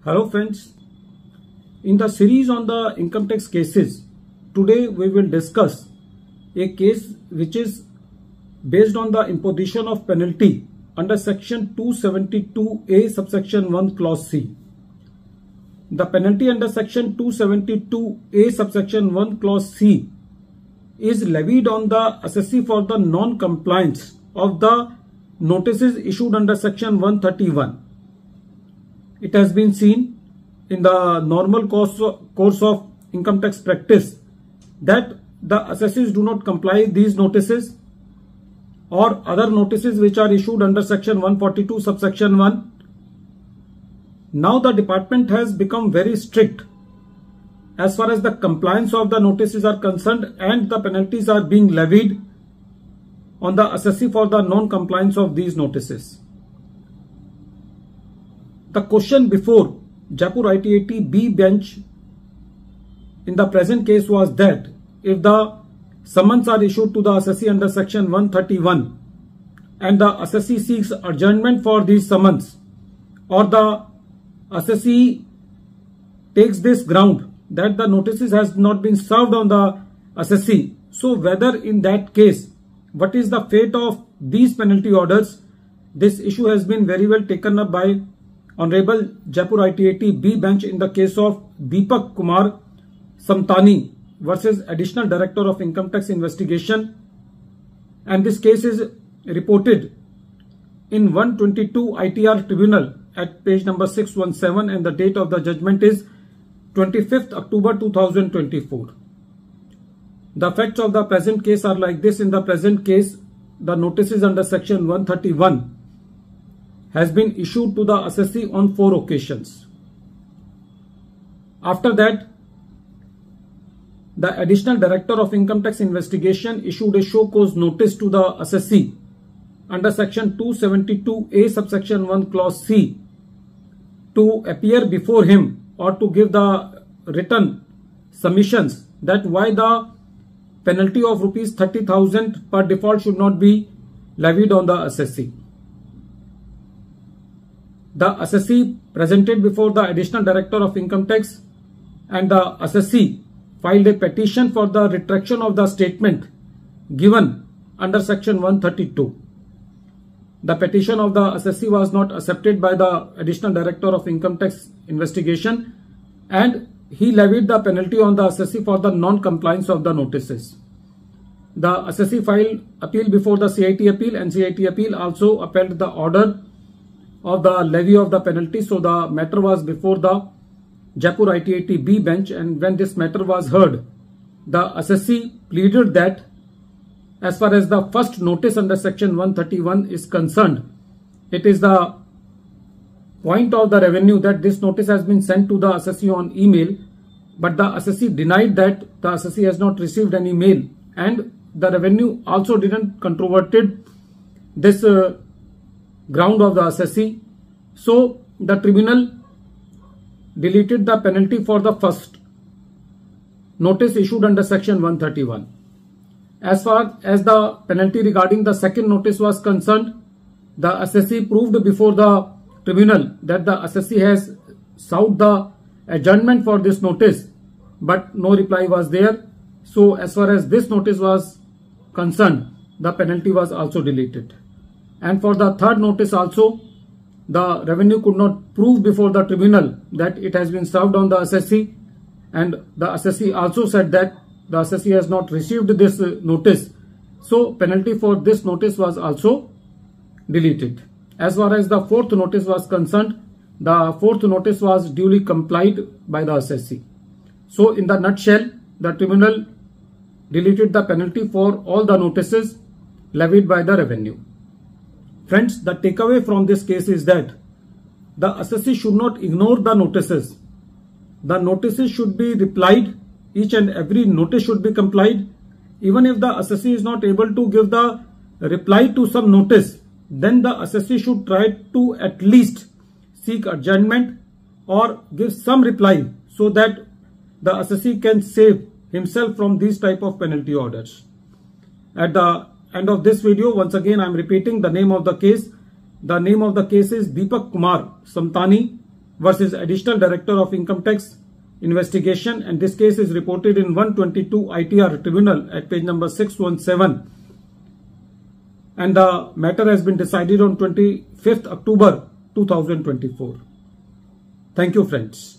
Hello friends, in the series on the income tax cases, today we will discuss a case which is based on the imposition of penalty under section 272A subsection 1 clause C. The penalty under section 272A subsection 1 clause C is levied on the assessee for the non-compliance of the notices issued under section 131. It has been seen in the normal course of income tax practice that the assessees do not comply these notices or other notices which are issued under section 142 subsection 1. Now the department has become very strict as far as the compliance of the notices are concerned, and the penalties are being levied on the assessee for the non-compliance of these notices. The question before Jaipur ITAT B bench in the present case was that if the summons are issued to the assessee under section 131 and the assessee seeks adjournment for these summons, or the assessee takes this ground that the notices has not been served on the assessee, so whether in that case what is the fate of these penalty orders, this issue has been very well taken up by Honorable Jaipur ITAT B bench in the case of Deepak Kumar Samtani versus Additional Director of Income Tax Investigation, and this case is reported in 122 ITR Tribunal at page number 617, and the date of the judgment is 25th October 2024. The facts of the present case are like this. In the present case, the notices under section 131 has been issued to the assessee on 4 occasions. After that, the Additional Director of Income Tax Investigation issued a show cause notice to the assessee under section 272A subsection 1 clause C to appear before him or to give the written submissions that why the penalty of rupees 30,000 per default should not be levied on the assessee. The assessee presented before the Additional Director of Income Tax, and the assessee filed a petition for the retraction of the statement given under section 132. The petition of the assessee was not accepted by the Additional Director of Income Tax Investigation, and he levied the penalty on the assessee for the non-compliance of the notices. The assessee filed appeal before the CIT appeal, and CIT appeal also upheld the order of the levy of the penalty. So the matter was before the Jaipur ITAT B bench, and when this matter was heard, the assessee pleaded that as far as the first notice under section 131 is concerned, it is the point of the revenue that this notice has been sent to the assessee on email, but the assessee denied that the assessee has not received any mail, and the revenue also didn't controverted this ground of the assessee. So the tribunal deleted the penalty for the first notice issued under section 131. As far as the penalty regarding the second notice was concerned, the assessee proved before the tribunal that the assessee has sought the adjournment for this notice, but no reply was there. So as far as this notice was concerned, the penalty was also deleted. And for the third notice also, the revenue could not prove before the tribunal that it has been served on the assessee, and the assessee also said that the assessee has not received this notice. So penalty for this notice was also deleted. As far as the fourth notice was concerned, the fourth notice was duly complied by the assessee. So in the nutshell, the tribunal deleted the penalty for all the notices levied by the revenue. Friends, the takeaway from this case is that the assessee should not ignore the notices. The notices should be replied. Each and every notice should be complied. Even if the assessee is not able to give the reply to some notice, then the assessee should try to at least seek adjournment or give some reply so that the assessee can save himself from these type of penalty orders. At the end of this video, once again I am repeating the name of the case. The name of the case is Deepak Kumar Samtani versus Additional Director of Income Tax Investigation, and this case is reported in 122 ITR Tribunal at page number 617, and the matter has been decided on 25th October 2024. Thank you, friends.